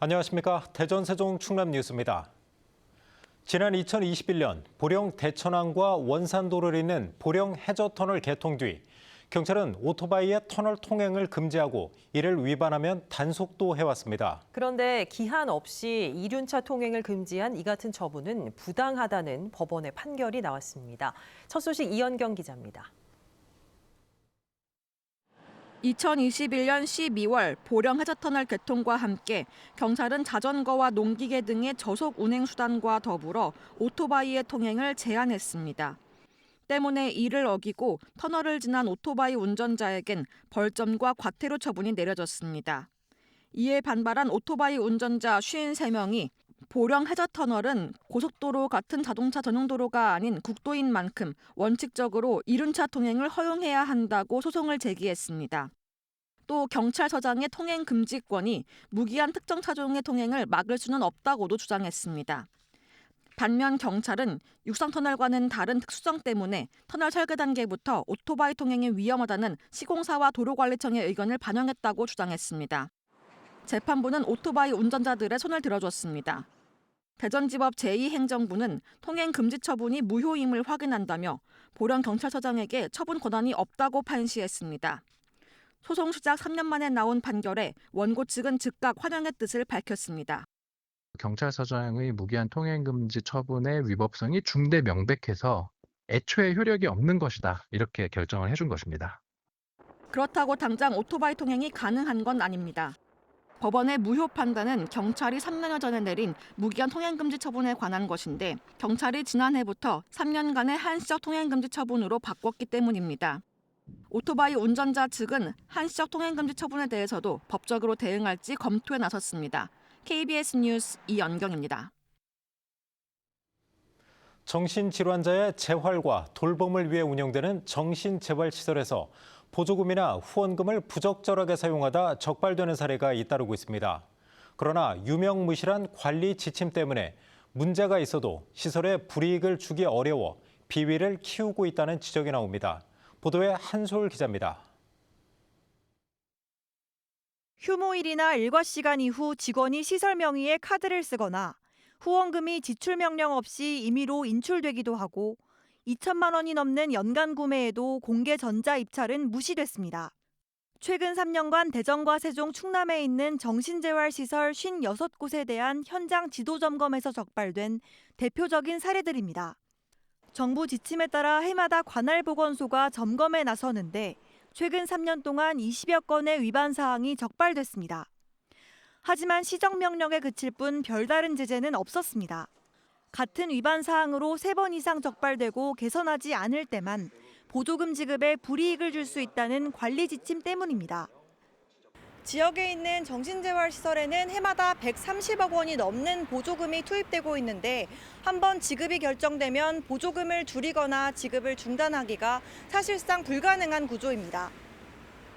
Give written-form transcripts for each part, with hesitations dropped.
안녕하십니까. 대전, 세종, 충남 뉴스입니다. 지난 2021년 보령 대천항과 원산도를 잇는 보령 해저터널 개통 뒤 경찰은 오토바이의 터널 통행을 금지하고 이를 위반하면 단속도 해왔습니다. 그런데 기한 없이 이륜차 통행을 금지한 이 같은 처분은 부당하다는 법원의 판결이 나왔습니다. 첫 소식 이연경 기자입니다. 2021년 12월 보령 해저터널 개통과 함께 경찰은 자전거와 농기계 등의 저속 운행수단과 더불어 오토바이의 통행을 제한했습니다. 때문에 이를 어기고 터널을 지난 오토바이 운전자에겐 벌점과 과태료 처분이 내려졌습니다. 이에 반발한 오토바이 운전자 53명이 보령 해저터널은 고속도로 같은 자동차 전용도로가 아닌 국도인 만큼 원칙적으로 이륜차 통행을 허용해야 한다고 소송을 제기했습니다. 또 경찰서장의 통행 금지권이 무기한 특정 차종의 통행을 막을 수는 없다고도 주장했습니다. 반면 경찰은 육상터널과는 다른 특수성 때문에 터널 설계 단계부터 오토바이 통행이 위험하다는 시공사와 도로관리청의 의견을 반영했다고 주장했습니다. 재판부는 오토바이 운전자들의 손을 들어줬습니다. 대전지법 제2행정부는 통행 금지 처분이 무효임을 확인한다며 보령경찰서장에게 처분 권한이 없다고 판시했습니다. 소송 시작 3년 만에 나온 판결에 원고 측은 즉각 환영의 뜻을 밝혔습니다. 경찰서장의 무기한 통행금지 처분의 위법성이 중대 명백해서 애초에 효력이 없는 것이다. 이렇게 결정을 해준 것입니다. 그렇다고 당장 오토바이 통행이 가능한 건 아닙니다. 법원의 무효 판단은 경찰이 3년여 전에 내린 무기한 통행금지 처분에 관한 것인데 경찰이 지난해부터 3년간의 한시적 통행금지 처분으로 바꿨기 때문입니다. 오토바이 운전자 측은 한시적 통행금지 처분에 대해서도 법적으로 대응할지 검토에 나섰습니다. KBS 뉴스 이연경입니다. 정신질환자의 재활과 돌봄을 위해 운영되는 정신재활시설에서 보조금이나 후원금을 부적절하게 사용하다 적발되는 사례가 잇따르고 있습니다. 그러나 유명무실한 관리 지침 때문에 문제가 있어도 시설에 불이익을 주기 어려워 비위를 키우고 있다는 지적이 나옵니다. 보도에 한솔 기자입니다. 휴무일이나 일과 시간 이후 직원이 시설 명의의 카드를 쓰거나 후원금이 지출 명령 없이 임의로 인출되기도 하고 2천만 원이 넘는 연간 구매에도 공개 전자 입찰은 무시됐습니다. 최근 3년간 대전과 세종, 충남에 있는 정신재활시설 56곳에 대한 현장 지도 점검에서 적발된 대표적인 사례들입니다. 정부 지침에 따라 해마다 관할보건소가 점검에 나서는데 최근 3년 동안 20여 건의 위반 사항이 적발됐습니다. 하지만 시정명령에 그칠 뿐 별다른 제재는 없었습니다. 같은 위반 사항으로 3번 이상 적발되고 개선하지 않을 때만 보조금 지급에 불이익을 줄 수 있다는 관리 지침 때문입니다. 지역에 있는 정신재활시설에는 해마다 130억 원이 넘는 보조금이 투입되고 있는데 한번 지급이 결정되면 보조금을 줄이거나 지급을 중단하기가 사실상 불가능한 구조입니다.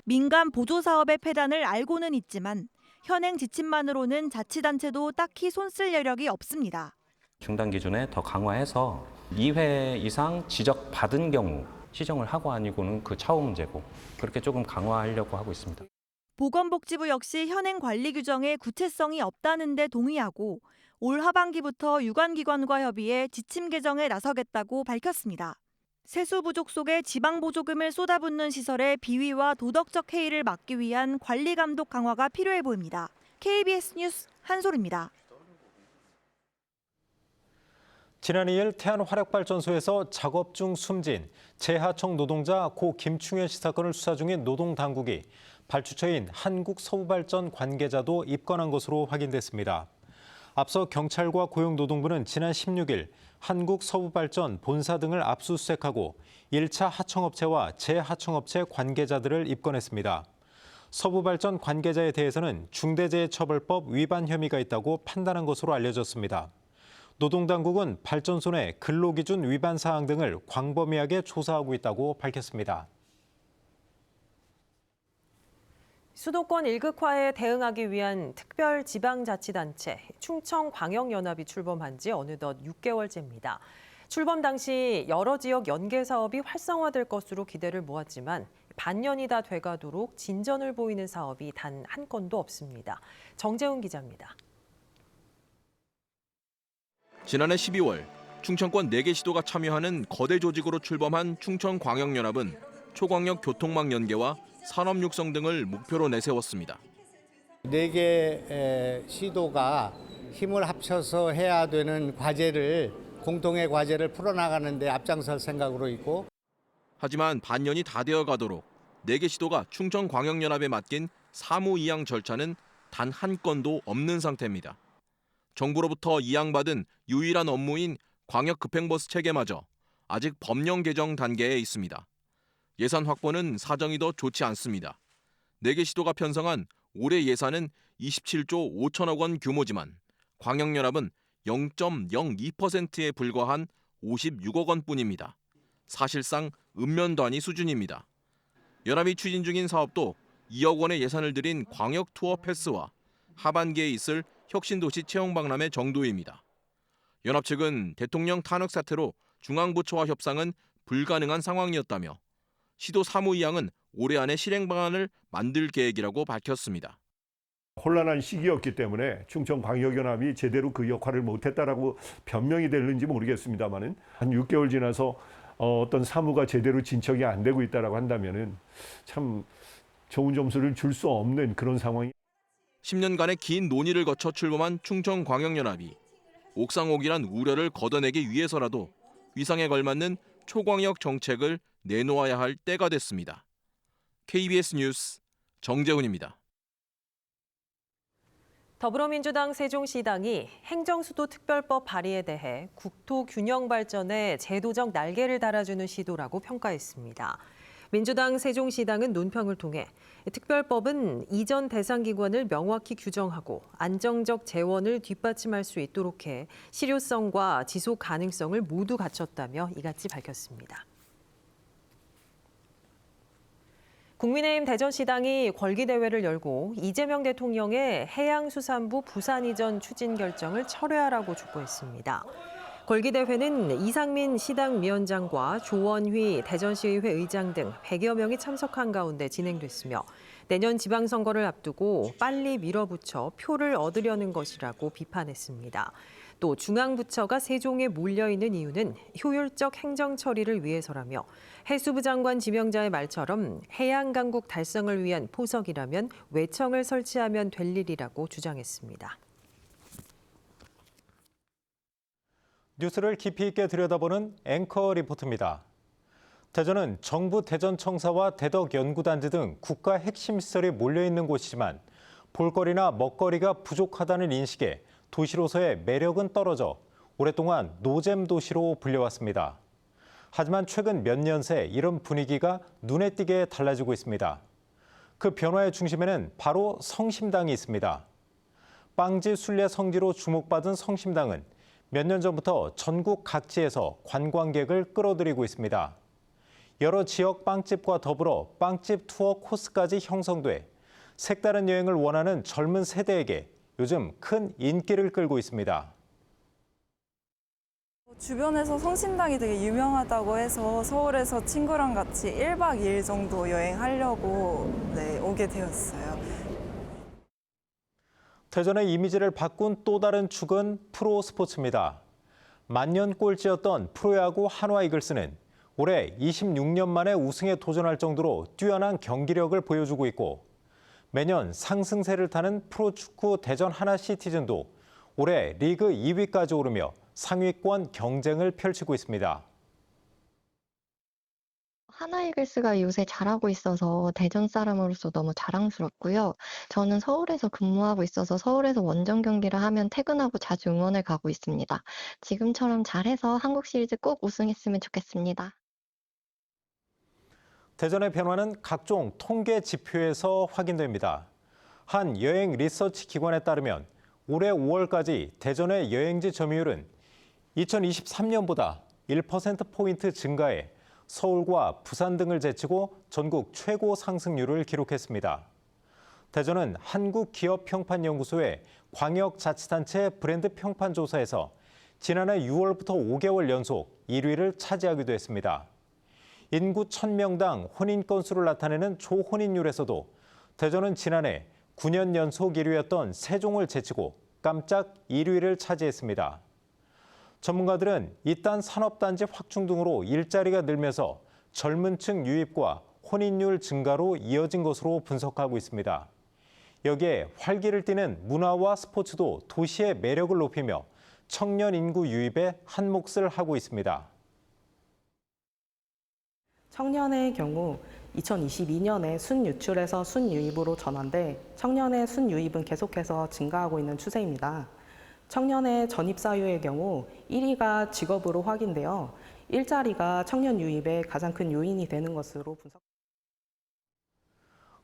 민간 보조사업의 폐단을 알고는 있지만 현행 지침만으로는 자치단체도 딱히 손쓸 여력이 없습니다. 중단 기준에 더 강화해서 2회 이상 지적받은 경우 시정을 하고 아니고는 그 차후 문제고 그렇게 조금 강화하려고 하고 있습니다. 보건복지부 역시 현행 관리 규정에 구체성이 없다는 데 동의하고 올 하반기부터 유관기관과 협의해 지침 개정에 나서겠다고 밝혔습니다. 세수 부족 속에 지방보조금을 쏟아붓는 시설의 비위와 도덕적 해이를 막기 위한 관리 감독 강화가 필요해 보입니다. KBS 뉴스 한솔입니다. 지난 2일 태안화력발전소에서 작업 중 숨진 재하청 노동자 고 김충현 씨 사건을 수사 중인 노동당국이 발주처인 한국서부발전 관계자도 입건한 것으로 확인됐습니다. 앞서 경찰과 고용노동부는 지난 16일 한국서부발전 본사 등을 압수수색하고 1차 하청업체와 재하청업체 관계자들을 입건했습니다. 서부발전 관계자에 대해서는 중대재해처벌법 위반 혐의가 있다고 판단한 것으로 알려졌습니다. 노동당국은 발전소 내 근로기준 위반 사항 등을 광범위하게 조사하고 있다고 밝혔습니다. 수도권 일극화에 대응하기 위한 특별지방자치단체 충청광역연합이 출범한 지 어느덧 6개월째입니다. 출범 당시 여러 지역 연계 사업이 활성화될 것으로 기대를 모았지만 반년이 다 돼가도록 진전을 보이는 사업이 단 한 건도 없습니다. 정재훈 기자입니다. 지난해 12월 충청권 4개 시도가 참여하는 거대 조직으로 출범한 충청광역연합은 초광역 교통망 연계와 산업 육성 등을 목표로 내세웠습니다. 4개 시도가 힘을 합쳐서 해야 되는 과제를 공통의 과제를 풀어나가는 데 앞장설 생각으로 있고 하지만 반년이 다 되어 가도록 4개 시도가 충청광역연합에 맡긴 사무이양 절차는 단 한 건도 없는 상태입니다. 정부로부터 이양받은 유일한 업무인 광역급행버스 체계마저 아직 법령 개정 단계에 있습니다. 예산 확보는 사정이 더 좋지 않습니다. 4개 시도가 편성한 올해 예산은 27조 5천억 원 규모지만 광역연합은 0.02%에 불과한 56억 원뿐입니다. 사실상 읍면단위 수준입니다. 연합이 추진 중인 사업도 2억 원의 예산을 들인 광역 투어 패스와 하반기에 있을 혁신도시 채용박람회 정도입니다. 연합 측은 대통령 탄핵 사태로 중앙부처와 협상은 불가능한 상황이었다며 시도 사무이양은 올해 안에 실행 방안을 만들 계획이라고 밝혔습니다. 혼란한 시기였기 때문에 충청광역연합이 제대로 그 역할을 못했다라고 변명이 될는지 모르겠습니다만은 한 6개월 지나서 어떤 사무가 제대로 진척이 안 되고 있다라고 한다면은 참 좋은 점수를 줄 수 없는 그런 상황이. 10년간의 긴 논의를 거쳐 출범한 충청광역연합이 옥상옥이란 우려를 걷어내기 위해서라도 위상에 걸맞는 초광역 정책을 내놓아야 할 때가 됐습니다. KBS 뉴스 정재훈입니다. 더불어민주당 세종시당이 행정수도특별법 발의에 대해 국토균형 발전에 제도적 날개를 달아주는 시도라고 평가했습니다. 민주당 세종시당은 논평을 통해 특별법은 이전 대상 기관을 명확히 규정하고 안정적 재원을 뒷받침할 수 있도록 해 실효성과 지속 가능성을 모두 갖췄다며 이같이 밝혔습니다. 국민의힘 대전시당이 궐기대회를 열고 이재명 대통령의 해양수산부 부산 이전 추진 결정을 철회하라고 촉구했습니다. 궐기대회는 이상민 시당 위원장과 조원휘 대전시의회 의장 등 100여 명이 참석한 가운데 진행됐으며 내년 지방선거를 앞두고 빨리 밀어붙여 표를 얻으려는 것이라고 비판했습니다. 또 중앙부처가 세종에 몰려있는 이유는 효율적 행정 처리를 위해서라며 해수부 장관 지명자의 말처럼 해양강국 달성을 위한 포석이라면 외청을 설치하면 될 일이라고 주장했습니다. 뉴스를 깊이 있게 들여다보는 앵커 리포트입니다. 대전은 정부 대전청사와 대덕연구단지 등 국가 핵심 시설이 몰려있는 곳이지만 볼거리나 먹거리가 부족하다는 인식에 도시로서의 매력은 떨어져 오랫동안 노잼 도시로 불려왔습니다. 하지만 최근 몇 년 새 이런 분위기가 눈에 띄게 달라지고 있습니다. 그 변화의 중심에는 바로 성심당이 있습니다. 빵지 순례 성지로 주목받은 성심당은 몇 년 전부터 전국 각지에서 관광객을 끌어들이고 있습니다. 여러 지역 빵집과 더불어 빵집 투어 코스까지 형성돼 색다른 여행을 원하는 젊은 세대에게 요즘 큰 인기를 끌고 있습니다. 주변에서 성심당이 되게 유명하다고 해서 서울에서 친구랑 같이 1박 2일 정도 여행하려고 오게 되었어요. 대전의 이미지를 바꾼 또 다른 축은 프로스포츠입니다. 만년 꼴찌였던 프로야구 한화 이글스는 올해 26년 만에 우승에 도전할 정도로 뛰어난 경기력을 보여주고 있고 매년 상승세를 타는 프로축구 대전 하나시티즌도 올해 리그 2위까지 오르며 상위권 경쟁을 펼치고 있습니다. 하나이글스가 요새 잘하고 있어서 대전 사람으로서 너무 자랑스럽고요. 저는 서울에서 근무하고 있어서 서울에서 원정 경기를 하면 퇴근하고 자주 응원을 가고 있습니다. 지금처럼 잘해서 한국 시리즈 꼭 우승했으면 좋겠습니다. 대전의 변화는 각종 통계 지표에서 확인됩니다. 한 여행 리서치 기관에 따르면 올해 5월까지 대전의 여행지 점유율은 2023년보다 1%포인트 증가해 서울과 부산 등을 제치고 전국 최고 상승률을 기록했습니다. 대전은 한국기업평판연구소의 광역자치단체 브랜드 평판 조사에서 지난해 6월부터 5개월 연속 1위를 차지하기도 했습니다. 인구 1000명당 혼인 건수를 나타내는 조혼인율에서도 대전은 지난해 9년 연속 1위였던 세종을 제치고 깜짝 1위를 차지했습니다. 전문가들은 이딴 산업단지 확충 등으로 일자리가 늘면서 젊은 층 유입과 혼인율 증가로 이어진 것으로 분석하고 있습니다. 여기에 활기를 띠는 문화와 스포츠도 도시의 매력을 높이며 청년 인구 유입에 한몫을 하고 있습니다. 청년의 경우 2022년에 순유출에서 순유입으로 전환돼 청년의 순유입은 계속해서 증가하고 있는 추세입니다. 청년의 전입 사유의 경우 1위가 직업으로 확인되어 일자리가 청년 유입의 가장 큰 요인이 되는 것으로 분석.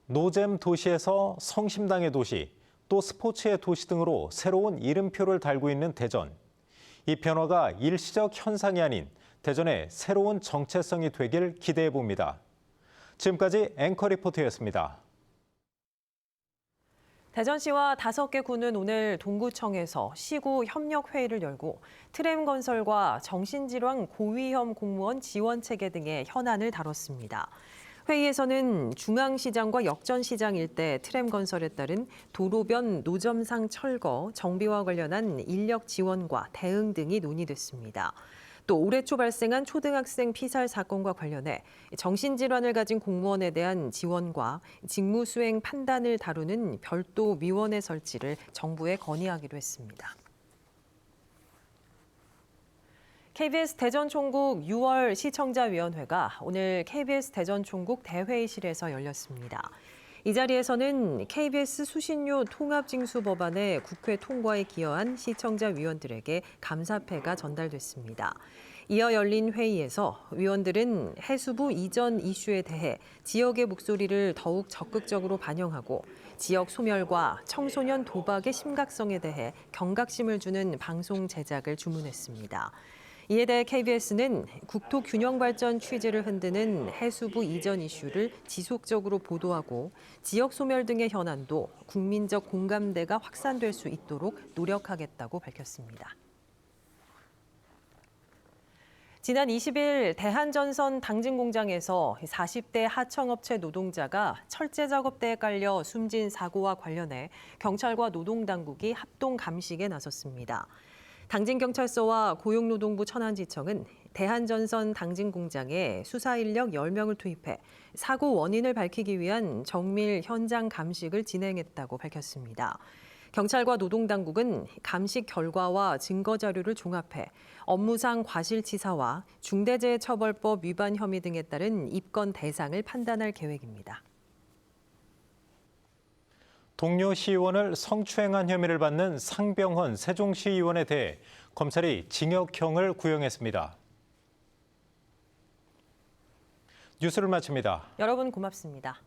노잼 도시에서 성심당의 도시, 또 스포츠의 도시 등으로 새로운 이름표를 달고 있는 대전. 이 변화가 일시적 현상이 아닌 대전의 새로운 정체성이 되길 기대해 봅니다. 지금까지 앵커 리포트였습니다. 대전시와 5개 구는 오늘 동구청에서 시구 협력회의를 열고 트램 건설과 정신질환 고위험 공무원 지원 체계 등의 현안을 다뤘습니다. 회의에서는 중앙시장과 역전시장 일대 트램 건설에 따른 도로변 노점상 철거, 정비와 관련한 인력 지원과 대응 등이 논의됐습니다. 또 올해 초 발생한 초등학생 피살 사건과 관련해 정신질환을 가진 공무원에 대한 지원과 직무 수행 판단을 다루는 별도 위원회 설치를 정부에 건의하기로 했습니다. KBS 대전 총국 6월 시청자위원회가 오늘 KBS 대전 총국 대회의실에서 열렸습니다. 이 자리에서는 KBS 수신료 통합징수 법안의 국회 통과에 기여한 시청자위원들에게 감사패가 전달됐습니다. 이어 열린 회의에서 위원들은 해수부 이전 이슈에 대해 지역의 목소리를 더욱 적극적으로 반영하고 지역 소멸과 청소년 도박의 심각성에 대해 경각심을 주는 방송 제작을 주문했습니다. 이에 대해 KBS는 국토 균형 발전 취지를 흔드는 해수부 이전 이슈를 지속적으로 보도하고 지역 소멸 등의 현안도 국민적 공감대가 확산될 수 있도록 노력하겠다고 밝혔습니다. 지난 20일 대한전선 당진 공장에서 40대 하청업체 노동자가 철제 작업대에 깔려 숨진 사고와 관련해 경찰과 노동당국이 합동 감식에 나섰습니다. 당진경찰서와 고용노동부 천안지청은 대한전선 당진 공장에 수사 인력 10명을 투입해 사고 원인을 밝히기 위한 정밀 현장 감식을 진행했다고 밝혔습니다. 경찰과 노동당국은 감식 결과와 증거 자료를 종합해 업무상 과실치사와 중대재해처벌법 위반 혐의 등에 따른 입건 대상을 판단할 계획입니다. 동료 시의원을 성추행한 혐의를 받는 상병헌 세종시의원에 대해 검찰이 징역형을 구형했습니다. 뉴스를 마칩니다. 여러분 고맙습니다.